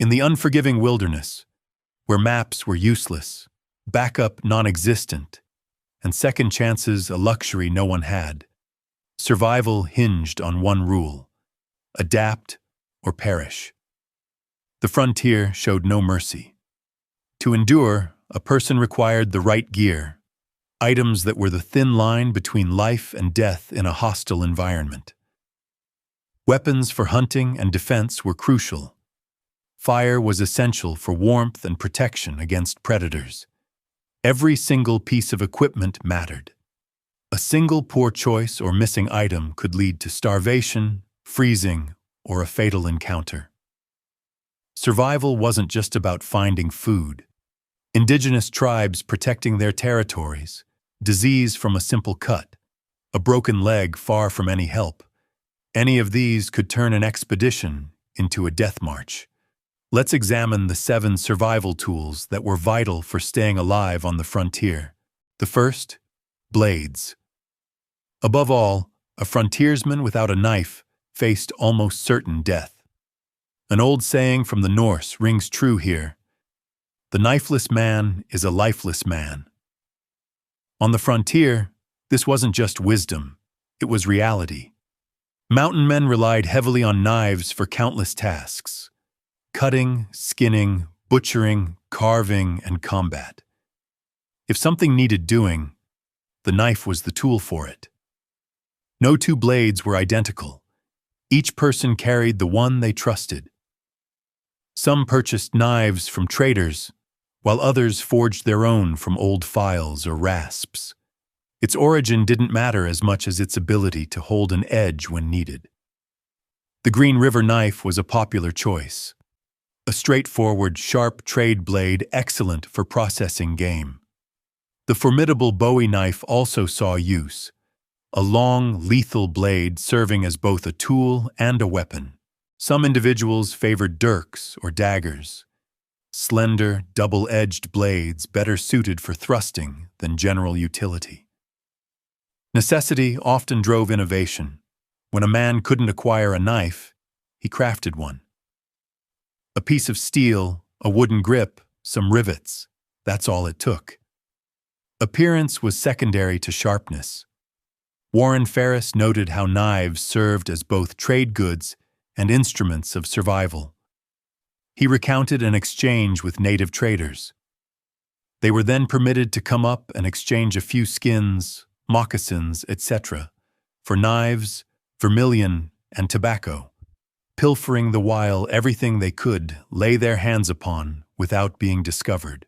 In the unforgiving wilderness, where maps were useless, backup non-existent, and second chances a luxury no one had, survival hinged on one rule: adapt or perish. The frontier showed no mercy. To endure, a person required the right gear, items that were the thin line between life and death in a hostile environment. Weapons for hunting and defense were crucial. Fire was essential for warmth and protection against predators. Every single piece of equipment mattered. A single poor choice or missing item could lead to starvation, freezing, or a fatal encounter. Survival wasn't just about finding food. Indigenous tribes protecting their territories, disease from a simple cut, a broken leg far from any help. Any of these could turn an expedition into a death march. Let's examine the 7 survival tools that were vital for staying alive on the frontier. The first, blades. Above all, a frontiersman without a knife faced almost certain death. An old saying from the Norse rings true here: the knifeless man is a lifeless man. On the frontier, this wasn't just wisdom, it was reality. Mountain men relied heavily on knives for countless tasks: cutting, skinning, butchering, carving, and combat. If something needed doing, the knife was the tool for it. No 2 blades were identical. Each person carried the one they trusted. Some purchased knives from traders, while others forged their own from old files or rasps. Its origin didn't matter as much as its ability to hold an edge when needed. The Green River knife was a popular choice. A straightforward, sharp trade blade excellent for processing game. The formidable Bowie knife also saw use, a long, lethal blade serving as both a tool and a weapon. Some individuals favored dirks or daggers, slender, double-edged blades better suited for thrusting than general utility. Necessity often drove innovation. When a man couldn't acquire a knife, he crafted one. A piece of steel, a wooden grip, some rivets, that's all it took. Appearance was secondary to sharpness. Warren Ferris noted how knives served as both trade goods and instruments of survival. He recounted an exchange with native traders. They were then permitted to come up and exchange a few skins, moccasins, etc., for knives, vermilion, and tobacco, pilfering the while everything they could lay their hands upon without being discovered.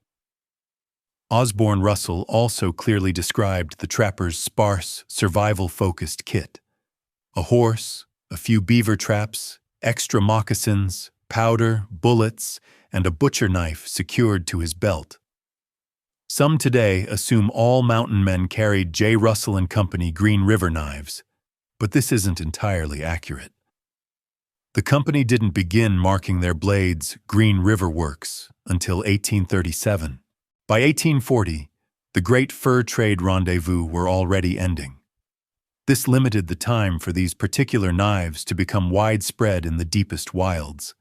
Osborne Russell also clearly described the trapper's sparse, survival-focused kit: a horse, a few beaver traps, extra moccasins, powder, bullets, and a butcher knife secured to his belt. Some today assume all mountain men carried J. Russell & Company Green River knives, but this isn't entirely accurate. The company didn't begin marking their blades Green River Works until 1837. By 1840, the great fur trade rendezvous were already ending. This limited the time for these particular knives to become widespread in the deepest wilds.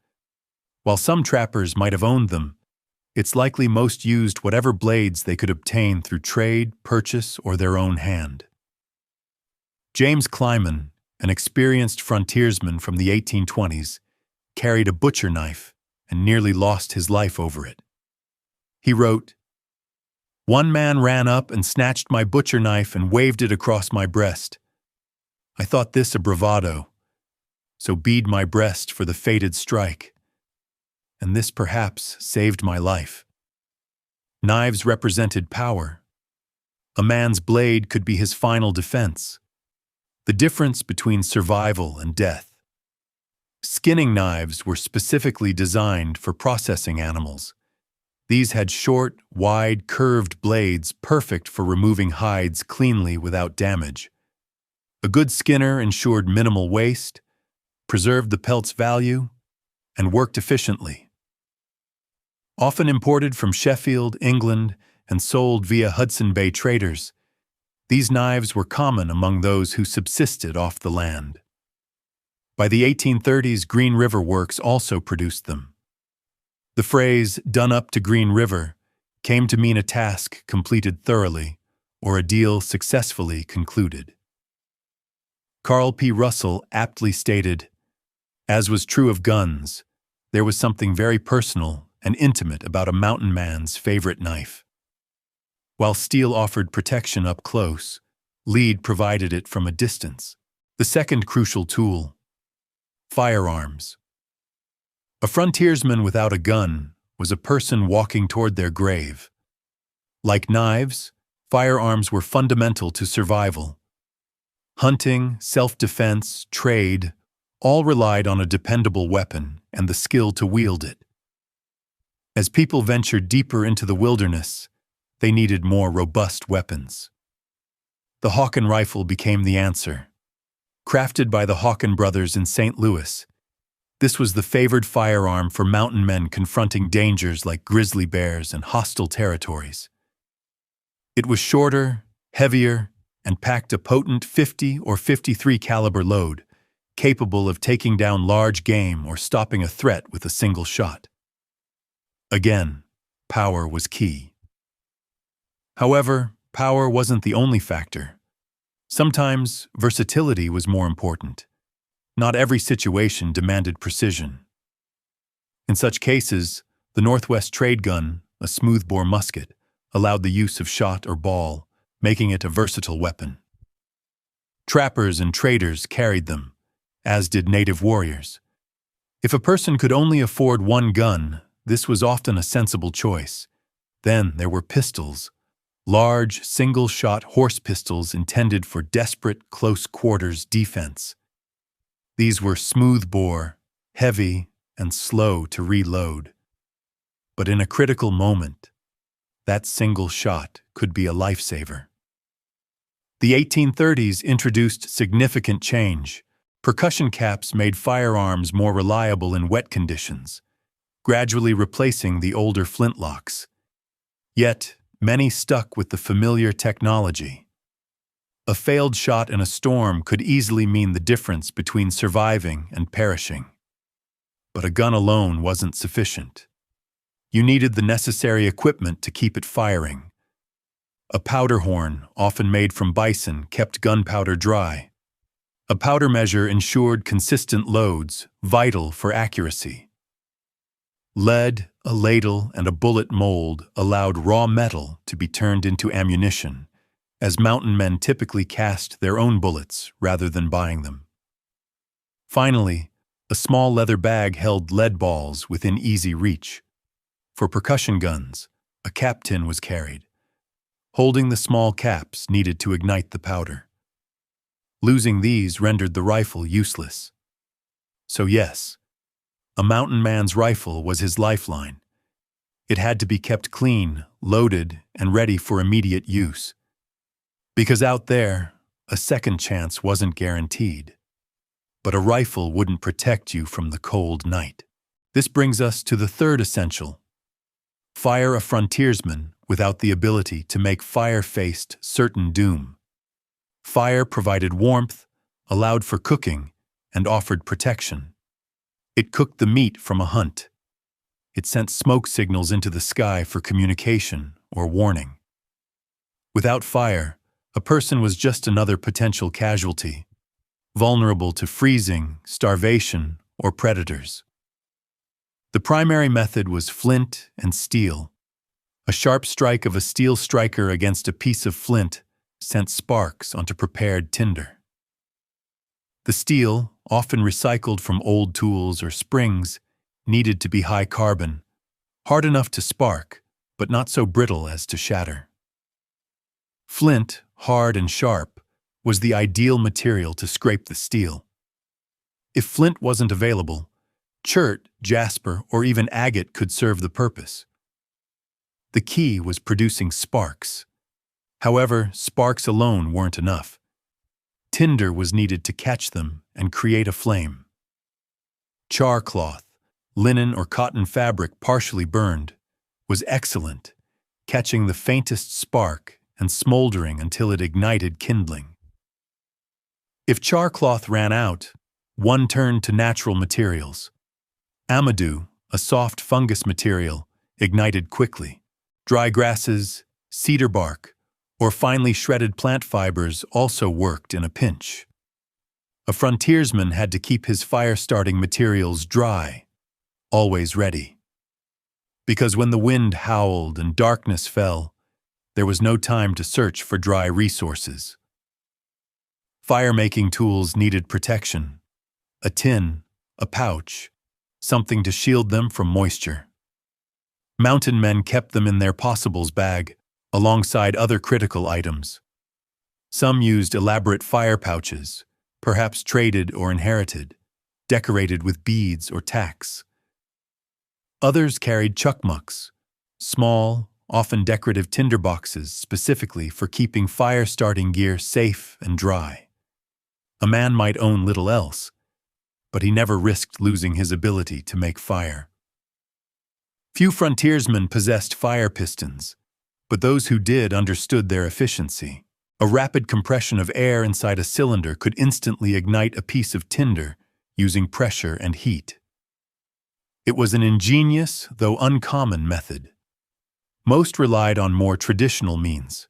While some trappers might have owned them, it's likely most used whatever blades they could obtain through trade, purchase, or their own hand. James Clyman, an experienced frontiersman from the 1820s, carried a butcher knife and nearly lost his life over it. He wrote, "One man ran up and snatched my butcher knife and waved it across my breast. I thought this a bravado, so beat my breast for the fated strike. And this perhaps saved my life." Knives represented power. A man's blade could be his final defense, the difference between survival and death. Skinning knives were specifically designed for processing animals. These had short, wide, curved blades perfect for removing hides cleanly without damage. A good skinner ensured minimal waste, preserved the pelt's value, and worked efficiently. Often imported from Sheffield, England, and sold via Hudson Bay traders, these knives were common among those who subsisted off the land. By the 1830s, Green River Works also produced them. The phrase, "done up to Green River," came to mean a task completed thoroughly or a deal successfully concluded. Carl P. Russell aptly stated, "As was true of guns, there was something very personal and intimate about a mountain man's favorite knife. While steel offered protection up close, lead provided it from a distance." The second crucial tool, firearms. A frontiersman without a gun was a person walking toward their grave. Like knives, firearms were fundamental to survival. Hunting, self-defense, trade, all relied on a dependable weapon and the skill to wield it. As people ventured deeper into the wilderness, they needed more robust weapons. The Hawken rifle became the answer. Crafted by the Hawken brothers in St. Louis, this was the favored firearm for mountain men confronting dangers like grizzly bears and hostile territories. It was shorter, heavier, and packed a potent 50 or 53 caliber load, capable of taking down large game or stopping a threat with a single shot. Again, power was key. However, power wasn't the only factor. Sometimes, versatility was more important. Not every situation demanded precision. In such cases, the Northwest trade gun, a smoothbore musket, allowed the use of shot or ball, making it a versatile weapon. Trappers and traders carried them, as did native warriors. If a person could only afford one gun, this was often a sensible choice. Then there were pistols, large, single-shot horse pistols intended for desperate, close-quarters defense. These were smooth-bore, heavy, and slow to reload. But in a critical moment, that single shot could be a lifesaver. The 1830s introduced significant change. Percussion caps made firearms more reliable in wet conditions, gradually replacing the older flintlocks. Yet, many stuck with the familiar technology. A failed shot in a storm could easily mean the difference between surviving and perishing. But a gun alone wasn't sufficient. You needed the necessary equipment to keep it firing. A powder horn, often made from bison, kept gunpowder dry. A powder measure ensured consistent loads, vital for accuracy. Lead, a ladle, and a bullet mold allowed raw metal to be turned into ammunition, as mountain men typically cast their own bullets rather than buying them. Finally, a small leather bag held lead balls within easy reach. For percussion guns, a cap tin was carried. Holding the small caps needed to ignite the powder. Losing these rendered the rifle useless. So yes, a mountain man's rifle was his lifeline. It had to be kept clean, loaded, and ready for immediate use. Because out there, a second chance wasn't guaranteed. But a rifle wouldn't protect you from the cold night. This brings us to the third essential. Fire a frontiersman without the ability to make fire faced certain doom. Fire provided warmth, allowed for cooking, and offered protection. It cooked the meat from a hunt. It sent smoke signals into the sky for communication or warning. Without fire, a person was just another potential casualty, vulnerable to freezing, starvation, or predators. The primary method was flint and steel. A sharp strike of a steel striker against a piece of flint sent sparks onto prepared tinder. The steel, often recycled from old tools or springs, needed to be high carbon, hard enough to spark, but not so brittle as to shatter. Flint, hard and sharp, was the ideal material to scrape the steel. If flint wasn't available, chert, jasper, or even agate could serve the purpose. The key was producing sparks. However, sparks alone weren't enough. Tinder was needed to catch them and create a flame. Char cloth, linen or cotton fabric partially burned, was excellent, catching the faintest spark and smoldering until it ignited kindling. If char cloth ran out, one turned to natural materials. Amadou, a soft fungus material, ignited quickly. Dry grasses, cedar bark, or finely shredded plant fibers also worked in a pinch. A frontiersman had to keep his fire-starting materials dry, always ready. Because when the wind howled and darkness fell, there was no time to search for dry resources. Fire-making tools needed protection: a tin, a pouch, something to shield them from moisture. Mountain men kept them in their possibles bag, alongside other critical items. Some used elaborate fire pouches, perhaps traded or inherited, decorated with beads or tacks. Others carried chukmuks, small, often decorative tinderboxes specifically for keeping fire-starting gear safe and dry. A man might own little else, but he never risked losing his ability to make fire. Few frontiersmen possessed fire pistons, but those who did understood their efficiency. A rapid compression of air inside a cylinder could instantly ignite a piece of tinder using pressure and heat. It was an ingenious, though uncommon, method. Most relied on more traditional means.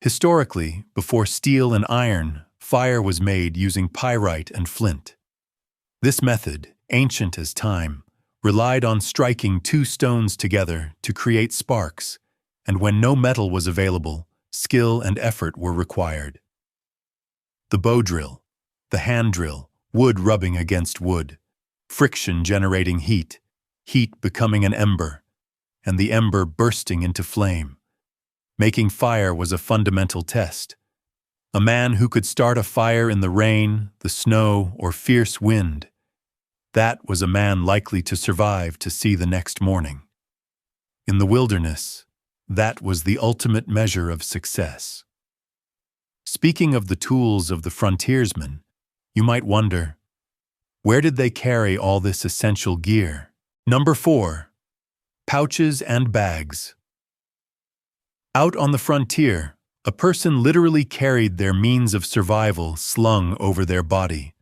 Historically, before steel and iron, fire was made using pyrite and flint. This method, ancient as time, relied on striking two stones together to create sparks, and when no metal was available, skill and effort were required. The bow drill, the hand drill, wood rubbing against wood, friction generating heat, heat becoming an ember, and the ember bursting into flame. Making fire was a fundamental test. A man who could start a fire in the rain, the snow, or fierce wind, that was a man likely to survive to see the next morning. In the wilderness, that was the ultimate measure of success. Speaking of the tools of the frontiersmen, you might wonder, where did they carry all this essential gear? Number 4. Pouches and bags. Out on the frontier, a person literally carried their means of survival slung over their body.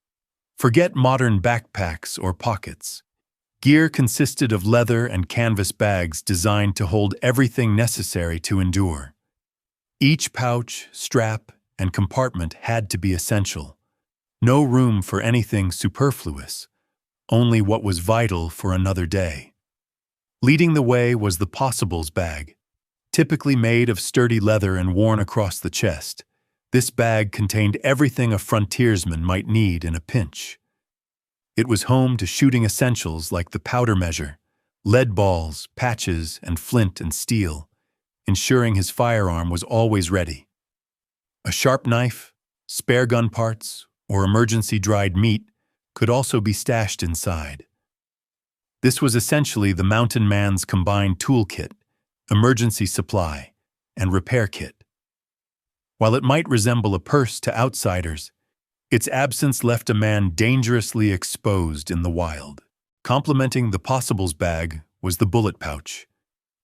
Forget modern backpacks or pockets. Gear consisted of leather and canvas bags designed to hold everything necessary to endure. Each pouch, strap, and compartment had to be essential. No room for anything superfluous, only what was vital for another day. Leading the way was the possibles bag, typically made of sturdy leather and worn across the chest. This bag contained everything a frontiersman might need in a pinch. It was home to shooting essentials like the powder measure, lead balls, patches, and flint and steel, ensuring his firearm was always ready. A sharp knife, spare gun parts, or emergency dried meat could also be stashed inside. This was essentially the mountain man's combined toolkit, emergency supply, and repair kit. While it might resemble a purse to outsiders, its absence left a man dangerously exposed in the wild. Complementing the possibles bag was the bullet pouch,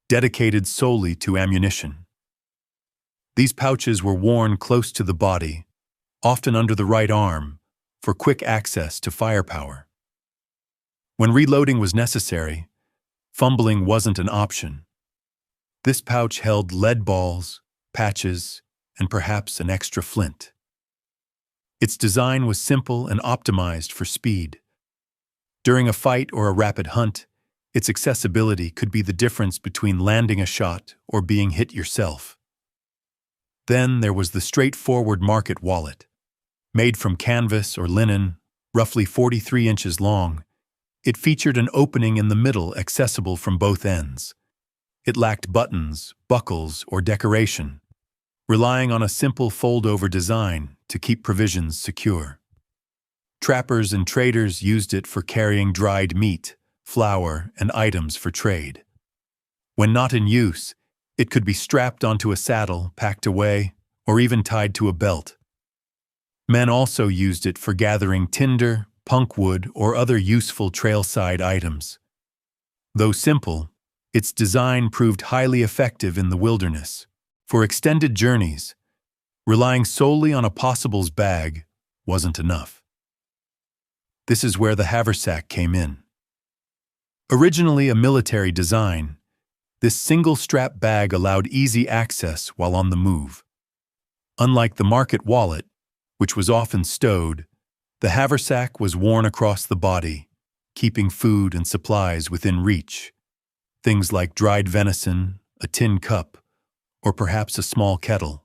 dedicated solely to ammunition. These pouches were worn close to the body, often under the right arm, for quick access to firepower. When reloading was necessary, fumbling wasn't an option. This pouch held lead balls, patches, and perhaps an extra flint. Its design was simple and optimized for speed. During a fight or a rapid hunt, its accessibility could be the difference between landing a shot or being hit yourself. Then there was the straightforward market wallet. Made from canvas or linen, roughly 43 inches long, it featured an opening in the middle accessible from both ends. It lacked buttons, buckles, or decoration, relying on a simple fold-over design to keep provisions secure. Trappers and traders used it for carrying dried meat, flour, and items for trade. When not in use, it could be strapped onto a saddle, packed away, or even tied to a belt. Men also used it for gathering tinder, punkwood, or other useful trailside items. Though simple, its design proved highly effective in the wilderness. For extended journeys, relying solely on a possibles bag wasn't enough. This is where the Hersac came in. Originally a military design, this single-strap bag allowed easy access while on the move. Unlike the market wallet, which was often stowed, the haversack was worn across the body, keeping food and supplies within reach. Things like dried venison, a tin cup, or perhaps a small kettle.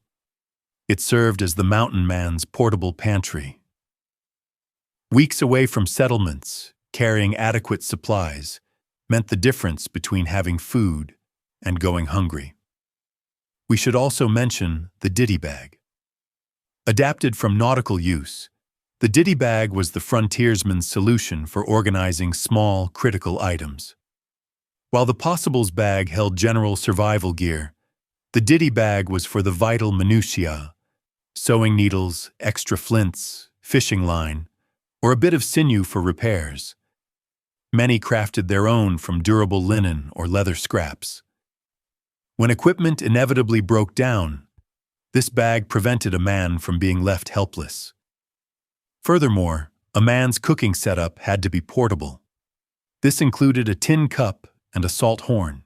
It served as the mountain man's portable pantry. Weeks away from settlements, carrying adequate supplies meant the difference between having food and going hungry. We should also mention the Diddy Bag. Adapted from nautical use, the Diddy Bag was the frontiersman's solution for organizing small, critical items. While the Possibles bag held general survival gear, the Diddy Bag was for the vital minutiae: sewing needles, extra flints, fishing line, or a bit of sinew for repairs. Many crafted their own from durable linen or leather scraps. When equipment inevitably broke down, this bag prevented a man from being left helpless. Furthermore, a man's cooking setup had to be portable. This included a tin cup and a salt horn.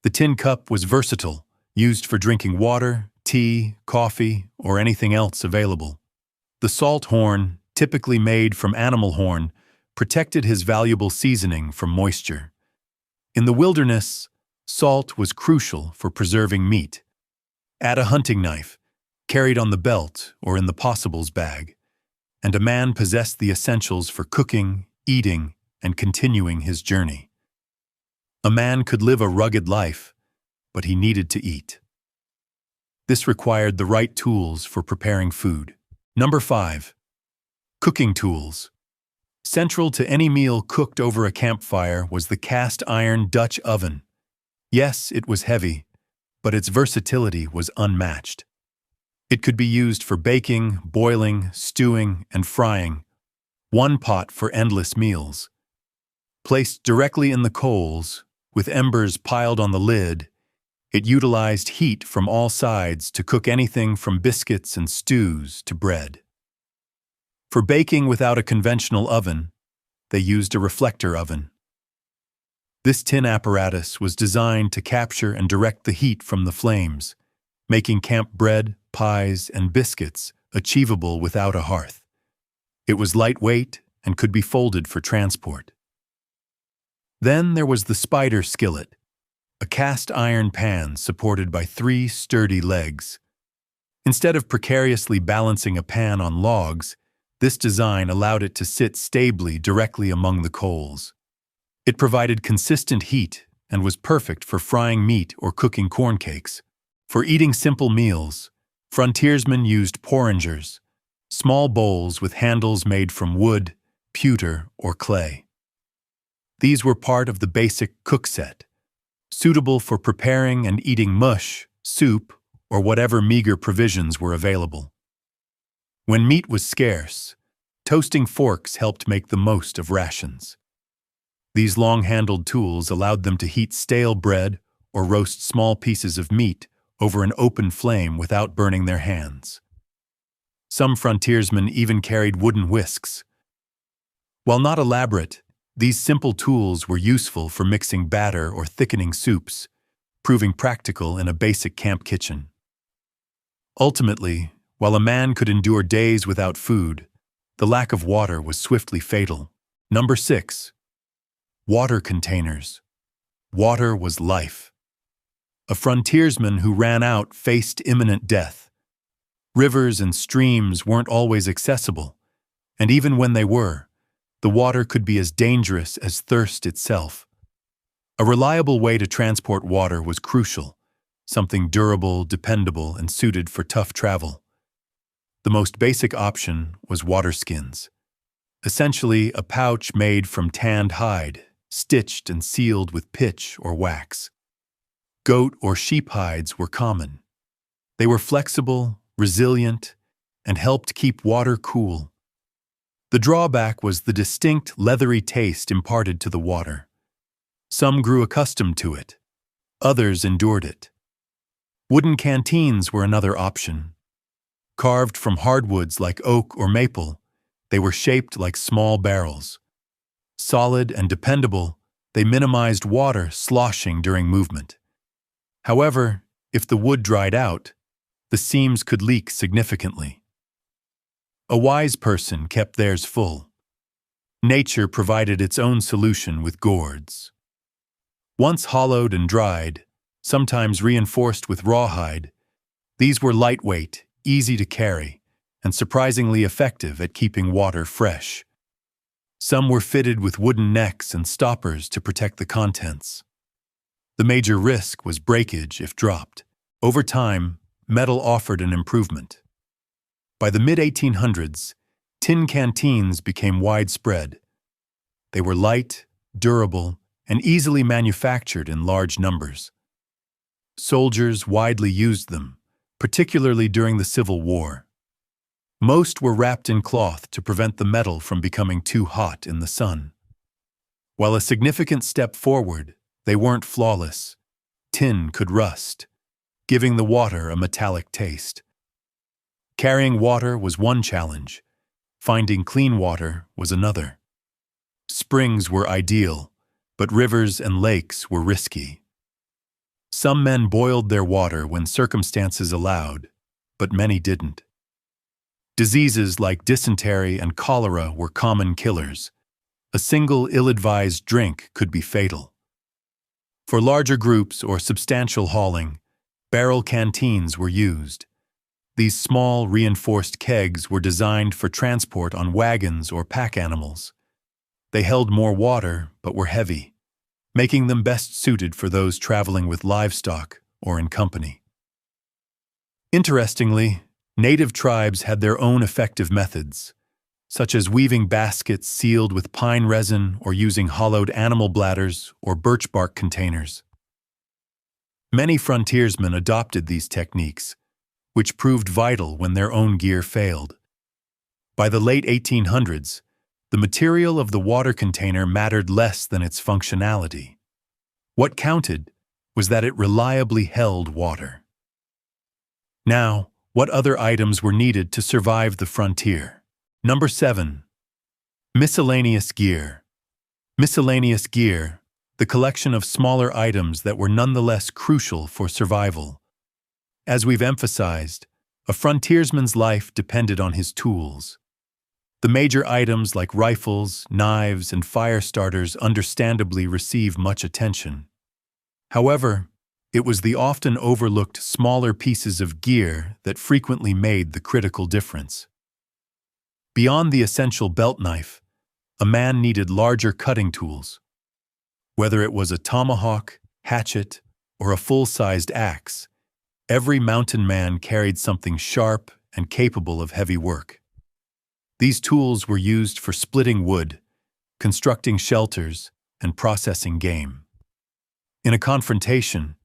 The tin cup was versatile, used for drinking water, tea, coffee, or anything else available. The salt horn, typically made from animal horn, protected his valuable seasoning from moisture. In the wilderness, salt was crucial for preserving meat. Add a hunting knife, carried on the belt or in the Possibles bag, and a man possessed the essentials for cooking, eating, and continuing his journey. A man could live a rugged life, but he needed to eat. This required the right tools for preparing food. Number 5. Cooking tools. Central to any meal cooked over a campfire was the cast-iron Dutch oven. Yes, it was heavy, but its versatility was unmatched. It could be used for baking, boiling, stewing, and frying, one pot for endless meals. Placed directly in the coals, with embers piled on the lid, it utilized heat from all sides to cook anything from biscuits and stews to bread. For baking without a conventional oven, they used a reflector oven. This tin apparatus was designed to capture and direct the heat from the flames, making camp bread, pies, and biscuits achievable without a hearth. It was lightweight and could be folded for transport. Then there was the spider skillet, a cast-iron pan supported by 3 sturdy legs. Instead of precariously balancing a pan on logs, this design allowed it to sit stably directly among the coals. It provided consistent heat and was perfect for frying meat or cooking corn cakes. For eating simple meals, frontiersmen used porringers, small bowls with handles made from wood, pewter, or clay. These were part of the basic cook set, suitable for preparing and eating mush, soup, or whatever meager provisions were available. When meat was scarce, toasting forks helped make the most of rations. These long-handled tools allowed them to heat stale bread or roast small pieces of meat over an open flame without burning their hands. Some frontiersmen even carried wooden whisks. While not elaborate, these simple tools were useful for mixing batter or thickening soups, proving practical in a basic camp kitchen. Ultimately, while a man could endure days without food, the lack of water was swiftly fatal. Number 6. Water containers. Water was life. A frontiersman who ran out faced imminent death. Rivers and streams weren't always accessible, and even when they were, the water could be as dangerous as thirst itself. A reliable way to transport water was crucial, something durable, dependable, and suited for tough travel. The most basic option was water skins, essentially a pouch made from tanned hide, stitched and sealed with pitch or wax. Goat or sheep hides were common. They were flexible, resilient, and helped keep water cool. The drawback was the distinct leathery taste imparted to the water. Some grew accustomed to it. Others endured it. Wooden canteens were another option. Carved from hardwoods like oak or maple, they were shaped like small barrels. Solid and dependable, They minimized water sloshing during movement. However, if the wood dried out, the seams could leak significantly. A wise person kept theirs full. Nature provided its own solution with gourds. Once hollowed and dried, sometimes reinforced with rawhide, these were lightweight, easy to carry, and surprisingly effective at keeping water fresh. Some were fitted with wooden necks and stoppers to protect the contents. The major risk was breakage if dropped. Over time, metal offered an improvement. By the mid-1800s, tin canteens became widespread. They were light, durable, and easily manufactured in large numbers. Soldiers widely used them, particularly during the Civil War. Most were wrapped in cloth to prevent the metal from becoming too hot in the sun. While a significant step forward, they weren't flawless. Tin could rust, giving the water a metallic taste. Carrying water was one challenge. Finding clean water was another. Springs were ideal, but rivers and lakes were risky. Some men boiled their water when circumstances allowed, but many didn't. Diseases like dysentery and cholera were common killers. A single ill-advised drink could be fatal. For larger groups or substantial hauling, barrel canteens were used. These small, reinforced kegs were designed for transport on wagons or pack animals. They held more water, but were heavy, making them best suited for those traveling with livestock or in company. Interestingly, native tribes had their own effective methods, such as weaving baskets sealed with pine resin or using hollowed animal bladders or birch bark containers. Many frontiersmen adopted these techniques, which proved vital when their own gear failed. By the late 1800s, the material of the water container mattered less than its functionality. What counted was that it reliably held water. Now, what other items were needed to survive the frontier? Number 7. Miscellaneous gear. Miscellaneous gear, the collection of smaller items that were nonetheless crucial for survival. As we've emphasized, a frontiersman's life depended on his tools. The major items like rifles, knives, and fire starters understandably receive much attention. However, it was the often overlooked smaller pieces of gear that frequently made the critical difference. Beyond the essential belt knife, a man needed larger cutting tools. Whether it was a tomahawk, hatchet, or a full-sized axe, every mountain man carried something sharp and capable of heavy work. These tools were used for splitting wood, constructing shelters, and processing game. In a confrontation,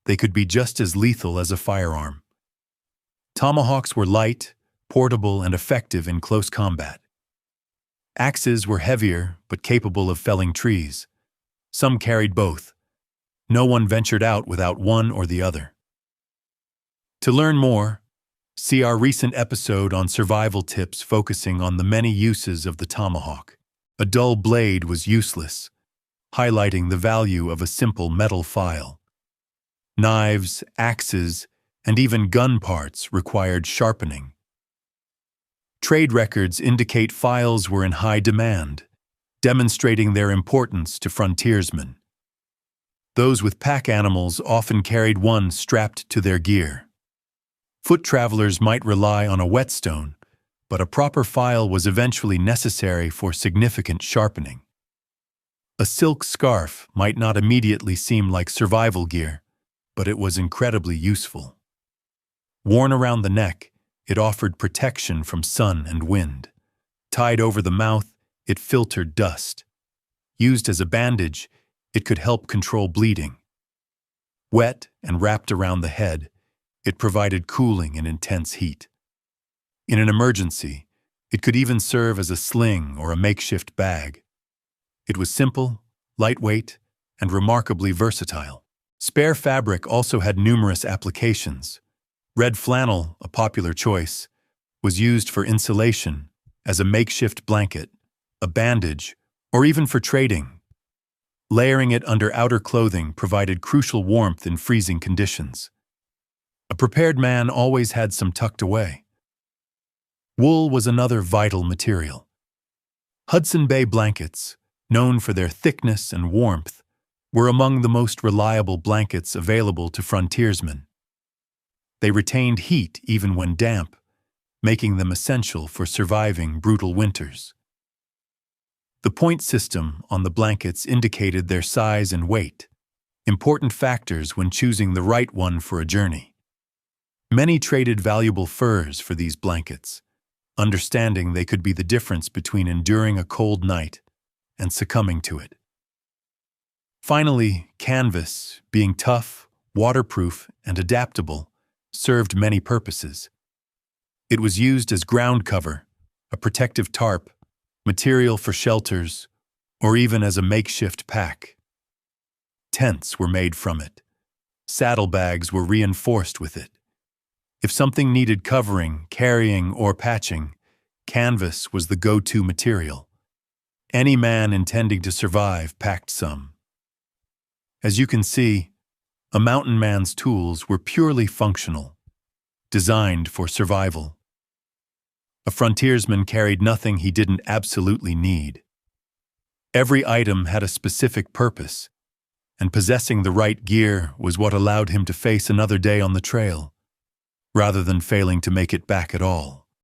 they could be just as lethal as a firearm. Tomahawks were light, portable, and effective in close combat. Axes were heavier but capable of felling trees. Some carried both. No one ventured out without one or the other. To learn more, see our recent episode on survival tips focusing on the many uses of the tomahawk. A dull blade was useless, highlighting the value of a simple metal file. Knives, axes, and even gun parts required sharpening. Trade records indicate files were in high demand, demonstrating their importance to frontiersmen. Those with pack animals often carried one strapped to their gear. Foot travelers might rely on a whetstone, but a proper file was eventually necessary for significant sharpening. A silk scarf might not immediately seem like survival gear, but it was incredibly useful. Worn around the neck, it offered protection from sun and wind. Tied over the mouth, it filtered dust. Used as a bandage, it could help control bleeding. Wet and wrapped around the head, it provided cooling in intense heat. In an emergency, it could even serve as a sling or a makeshift bag. It was simple, lightweight, and remarkably versatile. Spare fabric also had numerous applications. Red flannel, a popular choice, was used for insulation, as a makeshift blanket, a bandage, or even for trading. Layering it under outer clothing provided crucial warmth in freezing conditions. A prepared man always had some tucked away. Wool was another vital material. Hudson Bay blankets, known for their thickness and warmth, were among the most reliable blankets available to frontiersmen. They retained heat even when damp, making them essential for surviving brutal winters. The point system on the blankets indicated their size and weight, important factors when choosing the right one for a journey. Many traded valuable furs for these blankets, understanding they could be the difference between enduring a cold night and succumbing to it. Finally, canvas, being tough, waterproof, and adaptable, served many purposes. It was used as ground cover, a protective tarp, material for shelters, or even as a makeshift pack. Tents were made from it. Saddlebags were reinforced with it. If something needed covering, carrying, or patching, canvas was the go-to material. Any man intending to survive packed some. As you can see, a mountain man's tools were purely functional, designed for survival. A frontiersman carried nothing he didn't absolutely need. Every item had a specific purpose, and possessing the right gear was what allowed him to face another day on the trail, rather than failing to make it back at all.